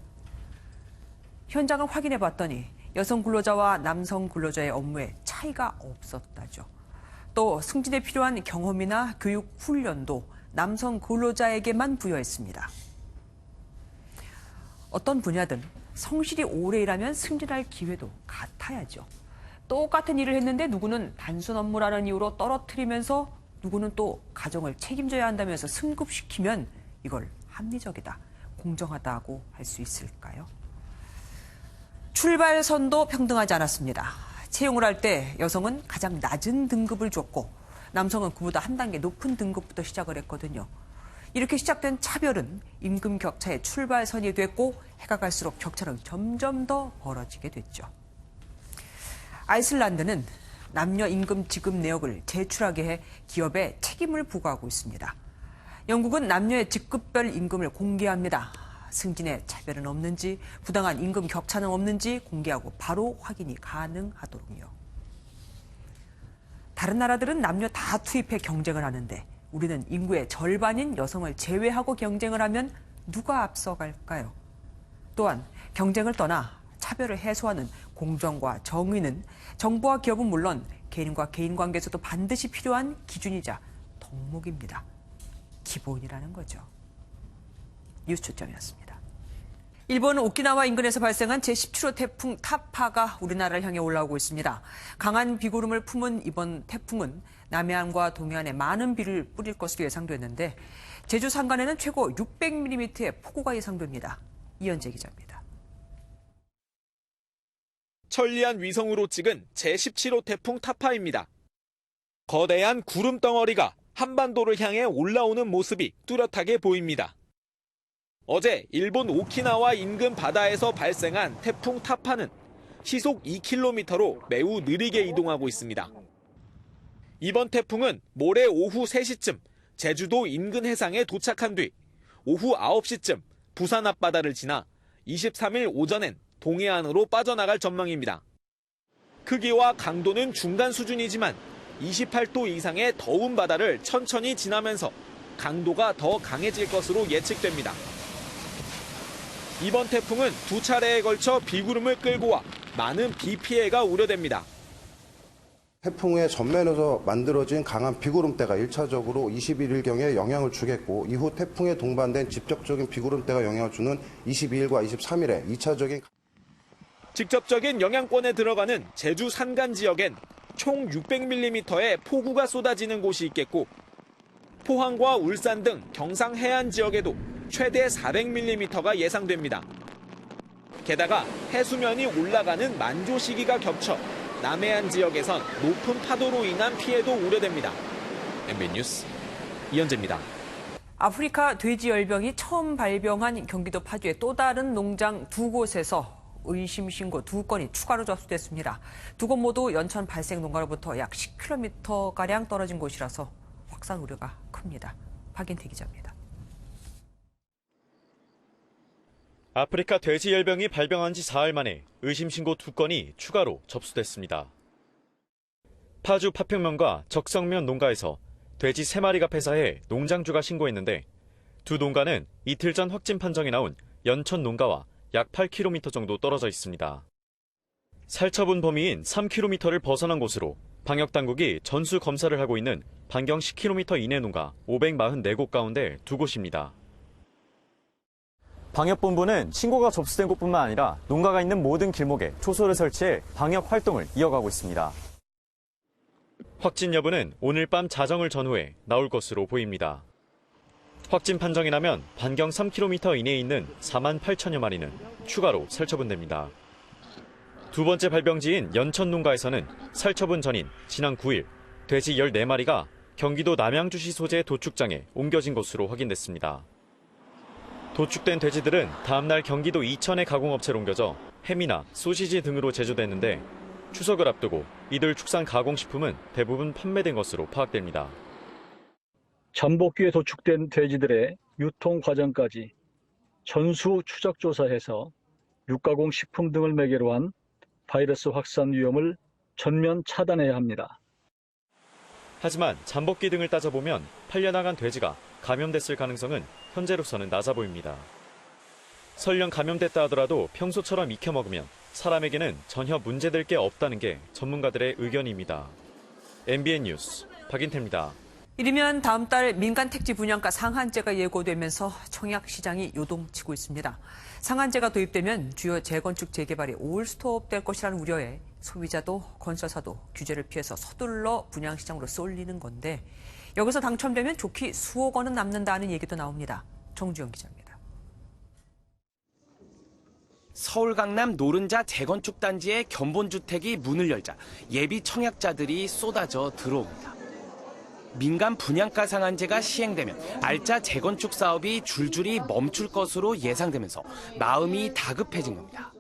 현장을 확인해 봤더니 여성 근로자와 남성 근로자의 업무에 차이가 없었다죠. 또 승진에 필요한 경험이나 교육 훈련도 남성 근로자에게만 부여했습니다. 어떤 분야든 성실히 오래 일하면 승진할 기회도 같아야죠. 똑같은 일을 했는데 누구는 단순 업무라는 이유로 떨어뜨리면서 누구는 또 가정을 책임져야 한다면서 승급시키면 이걸 합리적이다, 공정하다고 할 수 있을까요? 출발선도 평등하지 않았습니다. 채용을 할 때 여성은 가장 낮은 등급을 줬고 남성은 그보다 한 단계 높은 등급부터 시작을 했거든요. 이렇게 시작된 차별은 임금 격차의 출발선이 됐고 해가 갈수록 격차는 점점 더 벌어지게 됐죠. 아이슬란드는 남녀 임금 지급 내역을 제출하게 해 기업에 책임을 부과하고 있습니다. 영국은 남녀의 직급별 임금을 공개합니다. 승진에 차별은 없는지, 부당한 임금 격차는 없는지 공개하고 바로 확인이 가능하도록요. 다른 나라들은 남녀 다 투입해 경쟁을 하는데 우리는 인구의 절반인 여성을 제외하고 경쟁을 하면 누가 앞서갈까요? 또한 경쟁을 떠나 차별을 해소하는 공정과 정의는 정부와 기업은 물론 개인과 개인 관계에서도 반드시 필요한 기준이자 덕목입니다. 기본이라는 거죠. 뉴스 초점이었습니다. 일본 오키나와 인근에서 발생한 제17호 태풍 타파가 우리나라를 향해 올라오고 있습니다. 강한 비구름을 품은 이번 태풍은 남해안과 동해안에 많은 비를 뿌릴 것으로 예상됐는데 제주 산간에는 최고 600mm의 폭우가 예상됩니다. 이현재 기자입니다. 천리안 위성으로 찍은 제17호 태풍 타파입니다. 거대한 구름 덩어리가 한반도를 향해 올라오는 모습이 뚜렷하게 보입니다. 어제 일본 오키나와 인근 바다에서 발생한 태풍 타파는 시속 2km로 매우 느리게 이동하고 있습니다. 이번 태풍은 모레 오후 3시쯤 제주도 인근 해상에 도착한 뒤 오후 9시쯤 부산 앞바다를 지나 23일 오전엔 동해안으로 빠져나갈 전망입니다. 크기와 강도는 중간 수준이지만 28도 이상의 더운 바다를 천천히 지나면서 강도가 더 강해질 것으로 예측됩니다. 이번 태풍은 두 차례에 걸쳐 비구름을 끌고 와 많은 비 피해가 우려됩니다. 태풍의 전면에서 만들어진 강한 비구름대가 1차적으로 21일경에 영향을 주겠고 이후 태풍에 동반된 직접적인 비구름대가 영향을 주는 22일과 23일에 2차적인 직접적인 영향권에 들어가는 제주 산간 지역엔 총 600mm의 폭우가 쏟아지는 곳이 있겠고 포항과 울산 등 경상 해안 지역에도 최대 400mm가 예상됩니다. 게다가 해수면이 올라가는 만조 시기가 겹쳐 남해안 지역에선 높은 파도로 인한 피해도 우려됩니다. MBN 뉴스 이현재입니다. 아프리카 돼지열병이 처음 발병한 경기도 파주의 또 다른 농장 두 곳에서 의심 신고 2건이 추가로 접수됐습니다. 두 곳 모두 연천 발생 농가로부터 약 10km가량 떨어진 곳이라서 확산 우려가 큽니다. 박인태 기자입니다. 아프리카 돼지열병이 발병한 지 4일 만에 의심 신고 2건이 추가로 접수됐습니다. 파주 파평면과 적성면 농가에서 돼지 3마리가 폐사해 농장주가 신고했는데 두 농가는 이틀 전 확진 판정이 나온 연천 농가와 약 8km 정도 떨어져 있습니다. 살처분 범위인 3km를 벗어난 곳으로 방역당국이 전수 검사를 하고 있는 반경 10km 이내 농가 544곳 가운데 2곳입니다. 방역본부는 신고가 접수된 곳뿐만 아니라 농가가 있는 모든 길목에 초소를 설치해 방역 활동을 이어가고 있습니다. 확진 여부는 오늘 밤 자정을 전후해 나올 것으로 보입니다. 확진 판정이 나면 반경 3km 이내에 있는 4만 8천여 마리는 추가로 살처분됩니다. 두 번째 발병지인 연천 농가에서는 살처분 전인 지난 9일 돼지 14마리가 경기도 남양주시 소재 도축장에 옮겨진 것으로 확인됐습니다. 도축된 돼지들은 다음날 경기도 이천의 가공업체로 옮겨져 햄이나 소시지 등으로 제조됐는데 추석을 앞두고 이들 축산 가공식품은 대부분 판매된 것으로 파악됩니다. 잠복기에 도축된 돼지들의 유통 과정까지 전수 추적 조사해서 육가공 식품 등을 매개로 한 바이러스 확산 위험을 전면 차단해야 합니다. 하지만 잠복기 등을 따져보면 팔려나간 돼지가 감염됐을 가능성은 현재로서는 낮아 보입니다. 설령 감염됐다 하더라도 평소처럼 익혀 먹으면 사람에게는 전혀 문제될 게 없다는 게 전문가들의 의견입니다. MBN 뉴스 박인태입니다. 이르면 다음 달 민간 택지 분양가 상한제가 예고되면서 청약 시장이 요동치고 있습니다. 상한제가 도입되면 주요 재건축 재개발이 올스톱될 것이라는 우려에 소비자도 건설사도 규제를 피해서 서둘러 분양시장으로 쏠리는 건데 여기서 당첨되면 좋게 수억 원은 남는다는 얘기도 나옵니다. 정주영 기자입니다. 서울 강남 노른자 재건축 단지의 견본주택이 문을 열자 예비 청약자들이 쏟아져 들어옵니다. 민간 분양가 상한제가 시행되면 알짜 재건축 사업이 줄줄이 멈출 것으로 예상되면서 마음이 다급해진 겁니다.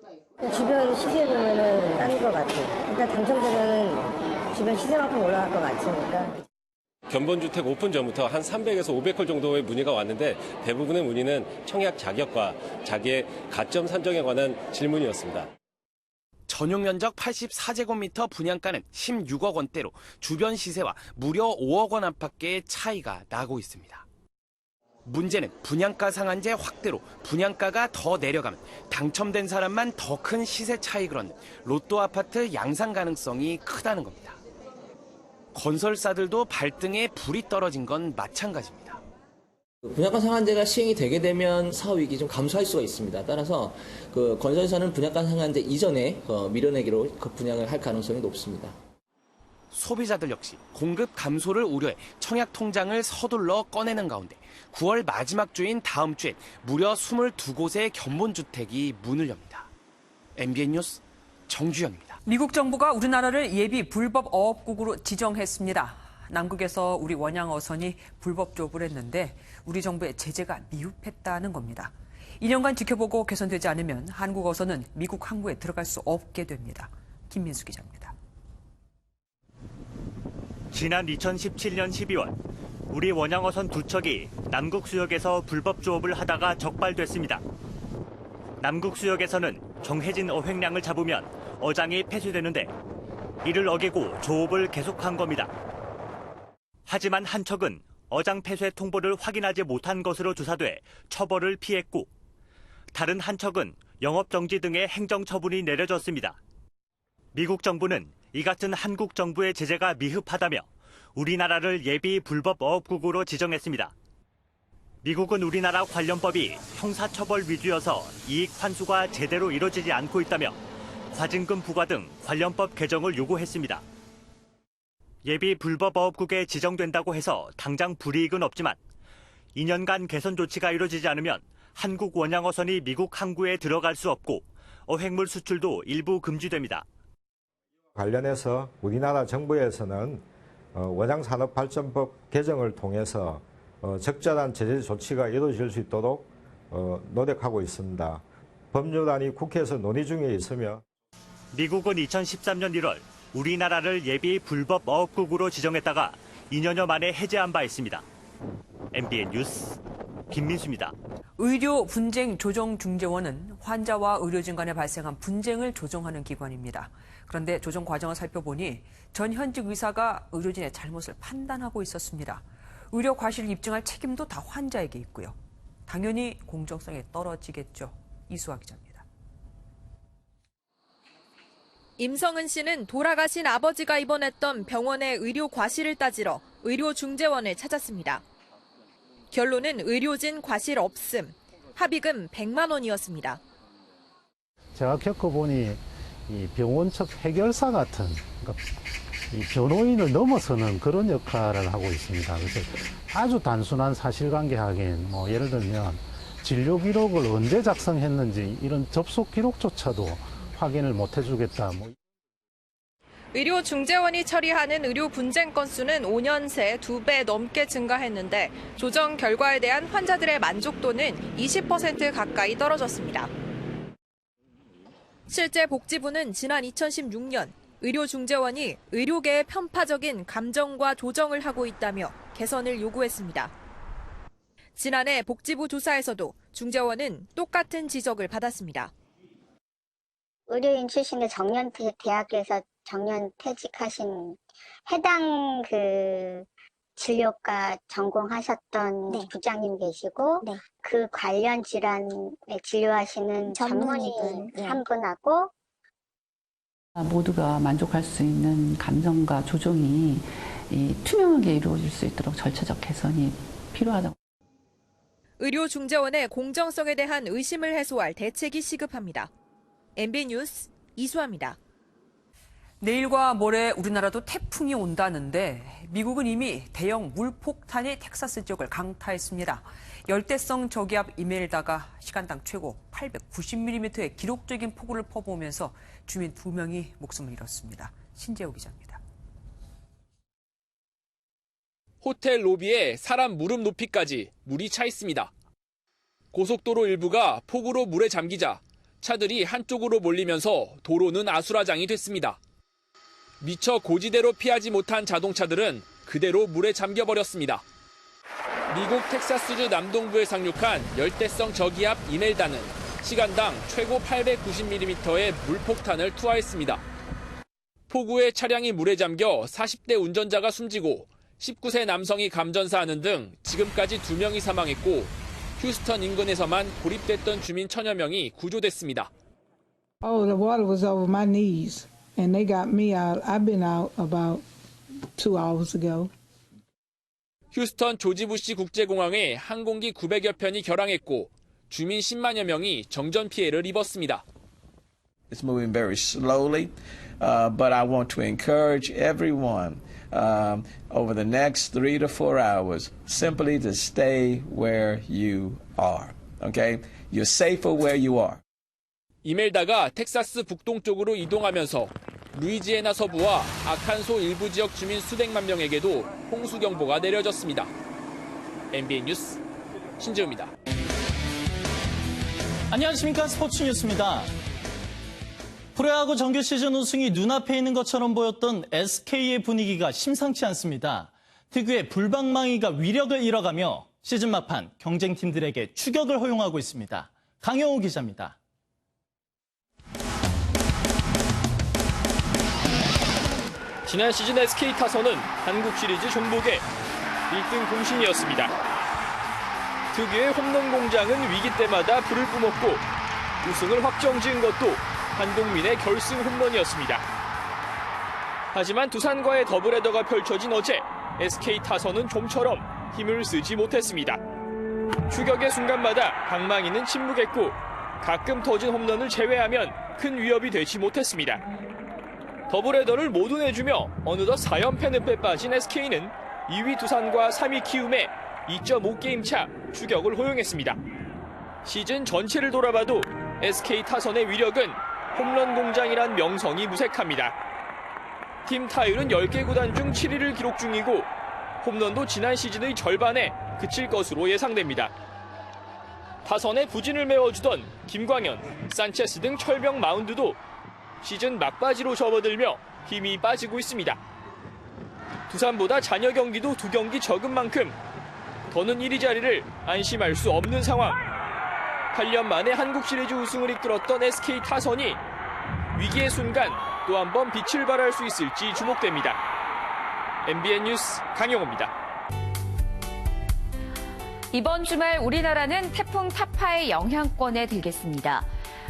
주변 시세 보면은 싼 것 같아요. 일단 당첨되면은 주변 시세만큼 올라갈 것 같으니까. 견본주택 오픈 전부터 한 300에서 500건 정도의 문의가 왔는데 대부분의 문의는 청약 자격과 자기의 가점 산정에 관한 질문이었습니다. 전용 면적 84제곱미터 분양가는 16억 원대로 주변 시세와 무려 5억 원 안팎의 차이가 나고 있습니다. 문제는 분양가 상한제 확대로 분양가가 더 내려가면 당첨된 사람만 더 큰 시세 차익을 얻는 로또 아파트 양상 가능성이 크다는 겁니다. 건설사들도 발등에 불이 떨어진 건 마찬가지입니다. 분양가 상한제가 시행이 되게 되면 사업이익이 좀 감소할 수가 있습니다. 따라서 건설사는 분양가 상한제 이전에 밀어내기로 분양을 할 가능성이 높습니다. 소비자들 역시 공급 감소를 우려해 청약 통장을 서둘러 꺼내는 가운데 9월 마지막 주인 다음 주엔 무려 22곳의 견본주택이 문을 엽니다. MBN 뉴스 정주영입니다. 미국 정부가 우리나라를 예비 불법 어업국으로 지정했습니다. 남극에서 우리 원양 어선이 불법 조업을 했는데 우리 정부의 제재가 미흡했다는 겁니다. 2년간 지켜보고 개선되지 않으면 한국 어선은 미국 항구에 들어갈 수 없게 됩니다. 김민수 기자입니다. 지난 2017년 12월 우리 원양 어선 두 척이 남극 수역에서 불법 조업을 하다가 적발됐습니다. 남극 수역에서는 정해진 어획량을 잡으면 어장이 폐쇄되는데 이를 어기고 조업을 계속한 겁니다. 하지만 한 척은 어장 폐쇄 통보를 확인하지 못한 것으로 조사돼 처벌을 피했고 다른 한 척은 영업정지 등의 행정처분이 내려졌습니다. 미국 정부는 이 같은 한국 정부의 제재가 미흡하다며 우리나라를 예비 불법 어업국으로 지정했습니다. 미국은 우리나라 관련법이 형사처벌 위주여서 이익 환수가 제대로 이뤄지지 않고 있다며 과징금 부과 등 관련법 개정을 요구했습니다. 예비 불법 어업국에 지정된다고 해서 당장 불이익은 없지만 2년간 개선 조치가 이뤄지지 않으면 한국 원양 어선이 미국 항구에 들어갈 수 없고 어획물 수출도 일부 금지됩니다. 관련해서 우리나라 정부에서는 원양산업발전법 개정을 통해서 적절한 제재 조치가 이루어질 수 있도록 노력하고 있습니다. 법률안이 국회에서 논의 중에 있으며 미국은 2013년 1월 우리나라를 예비 불법 어업국으로 지정했다가 2년여 만에 해제한 바 있습니다. MBN 뉴스 김민수입니다. 의료 분쟁 조정 중재원은 환자와 의료진 간에 발생한 분쟁을 조정하는 기관입니다. 그런데 조정 과정을 살펴보니 전 현직 의사가 의료진의 잘못을 판단하고 있었습니다. 의료 과실을 입증할 책임도 다 환자에게 있고요. 당연히 공정성에 떨어지겠죠. 이수아 기자입니다. 임성은 씨는 돌아가신 아버지가 입원했던 병원의 의료 과실을 따지러 의료중재원을 찾았습니다. 결론은 의료진 과실 없음, 합의금 100만 원이었습니다. 제가 겪어보니 이 병원 측 해결사 같은 그러니까 이 변호인을 넘어서는 그런 역할을 하고 있습니다. 그래서 아주 단순한 사실관계 확인, 예를 들면 진료 기록을 언제 작성했는지 이런 접속 기록조차도 확인을 못 해주겠다. 의료중재원이 처리하는 의료 분쟁 건수는 5년 새 2배 넘게 증가했는데 조정 결과에 대한 환자들의 만족도는 20% 가까이 떨어졌습니다. 실제 복지부는 지난 2016년 의료중재원이 의료계의 편파적인 감정과 조정을 하고 있다며 개선을 요구했습니다. 지난해 복지부 조사에서도 중재원은 똑같은 지적을 받았습니다. 의료인 출신의 정년 대학교에서 정년 퇴직하신 해당 진료과 전공하셨던 부장님 계시고 그 관련 질환에 진료하시는 전문의 한 분하고 모두가 만족할 수 있는 감정과 조정이 투명하게 이루어질 수 있도록 절차적 개선이 필요하다고. 의료중재원의 공정성에 대한 의심을 해소할 대책이 시급합니다. MBN 뉴스 이수아입니다. 내일과 모레 우리나라도 태풍이 온다는데 미국은 이미 대형 물폭탄이 텍사스 지역을 강타했습니다. 열대성 저기압 이멜다가 시간당 최고 890mm의 기록적인 폭우를 퍼부으면서 주민 2명이 목숨을 잃었습니다. 신재호 기자입니다. 호텔 로비에 사람 무릎 높이까지 물이 차 있습니다. 고속도로 일부가 폭우로 물에 잠기자 차들이 한쪽으로 몰리면서 도로는 아수라장이 됐습니다. 미처 고지대로 피하지 못한 자동차들은 그대로 물에 잠겨버렸습니다. 미국 텍사스주 남동부에 상륙한 열대성 저기압 이멜다는 시간당 최고 890mm의 물폭탄을 투하했습니다. 폭우에 차량이 물에 잠겨 40대 운전자가 숨지고 19세 남성이 감전사하는 등 지금까지 2명이 사망했고 휴스턴 인근에서만 고립됐던 주민 1000여 명이 구조됐습니다. Oh, the water was over my knees and they got me out. I've been out about 2 hours ago. 휴스턴 조지 부시 국제공항에 항공기 900여 편이 결항했고 주민 10만여 명이 정전 피해를 입었습니다. It's moving very slowly, but I want to encourage everyone over the next 3 to 4 hours simply to stay where you are. Okay? You're safer where you are. 이멜다가 텍사스 북동쪽으로 이동하면서 루이지애나 서부와 아칸소 일부 지역 주민 수백만 명에게도 홍수 경보가 내려졌습니다. MBN 뉴스 신재우입니다. 안녕하십니까, 스포츠 뉴스입니다. 프로야구 정규 시즌 우승이 눈앞에 있는 것처럼 보였던 SK의 분위기가 심상치 않습니다. 특유의 불방망이가 위력을 잃어가며 시즌 막판 경쟁팀들에게 추격을 허용하고 있습니다. 강영호 기자입니다. 지난 시즌 SK 타선은 한국 시리즈 종복의 1등 공신이었습니다. 특유의 홈런 공장은 위기 때마다 불을 뿜었고 우승을 확정지은 것도 한동민의 결승 홈런이었습니다. 하지만 두산과의 더블헤더가 펼쳐진 어제 SK 타선은 좀처럼 힘을 쓰지 못했습니다. 추격의 순간마다 방망이는 침묵했고 가끔 터진 홈런을 제외하면 큰 위협이 되지 못했습니다. 더블헤더를 모두 내주며 어느덧 4연패 늪에 빠진 SK는 2위 두산과 3위 키움에 2.5게임 차 추격을 허용했습니다. 시즌 전체를 돌아봐도 SK 타선의 위력은 홈런 공장이란 명성이 무색합니다. 팀 타율은 10개 구단 중 7위를 기록 중이고 홈런도 지난 시즌의 절반에 그칠 것으로 예상됩니다. 타선의 부진을 메워주던 김광현, 산체스 등 철병 마운드도 시즌 막바지로 접어들며 힘이 빠지고 있습니다. 두산보다 잔여 경기도 2경기 적은 만큼 더는 1위 자리를 안심할 수 없는 상황. 8년 만에 한국 시리즈 우승을 이끌었던 SK 타선이 위기의 순간 또 한 번 빛을 발할 수 있을지 주목됩니다. MBN 뉴스 강영호입니다. 이번 주말 우리나라는 태풍 타파의 영향권에 들겠습니다.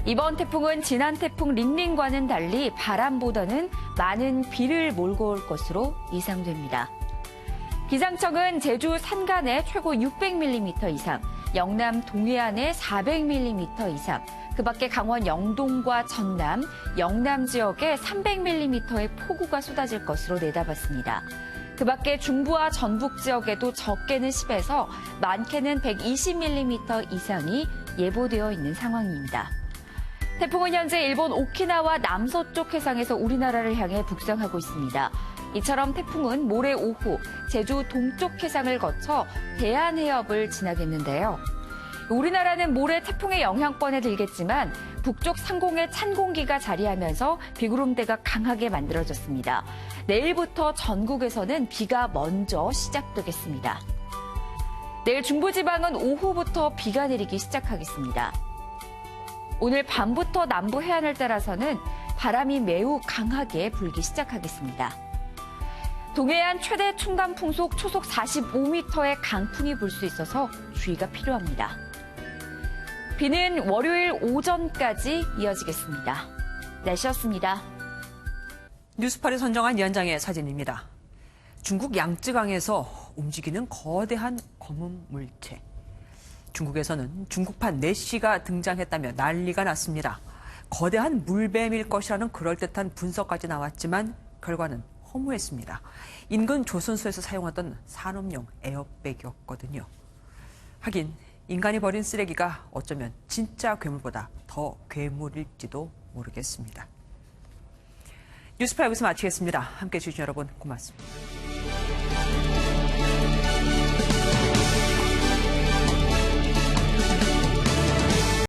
이번 태풍은 지난 태풍 링링과는 달리 바람보다는 많은 비를 몰고 올 것으로 예상됩니다. 기상청은 제주 산간에 최고 600mm 이상, 영남 동해안에 400mm 이상, 그 밖에 강원 영동과 전남, 영남 지역에 300mm의 폭우가 쏟아질 것으로 내다봤습니다. 그 밖에 중부와 전북 지역에도 적게는 10에서 많게는 120mm 이상이 예보되어 있는 상황입니다. 태풍은 현재 일본 오키나와 남서쪽 해상에서 우리나라를 향해 북상하고 있습니다. 이처럼 태풍은 모레 오후 제주 동쪽 해상을 거쳐 대한해협을 지나겠는데요. 우리나라는 모레 태풍의 영향권에 들겠지만 북쪽 상공에 찬 공기가 자리하면서 비구름대가 강하게 만들어졌습니다. 내일부터 전국에서는 비가 먼저 시작되겠습니다. 내일 중부지방은 오후부터 비가 내리기 시작하겠습니다. 오늘 밤부터 남부 해안을 따라서는 바람이 매우 강하게 불기 시작하겠습니다. 동해안 최대 충간 풍속 초속 45m의 강풍이 불 수 있어서 주의가 필요합니다. 비는 월요일 오전까지 이어지겠습니다. 날씨였습니다. 뉴스팔이 선정한 연장의 사진입니다. 중국 양쯔강에서 움직이는 거대한 검은 물체. 중국에서는 중국판 내시가 등장했다며 난리가 났습니다. 거대한 물뱀일 것이라는 그럴듯한 분석까지 나왔지만 결과는 허무했습니다. 인근 조선소에서 사용하던 산업용 에어백이었거든요. 하긴 인간이 버린 쓰레기가 어쩌면 진짜 괴물보다 더 괴물일지도 모르겠습니다. 뉴스 5 여기서 마치겠습니다. 함께해 주신 여러분 고맙습니다.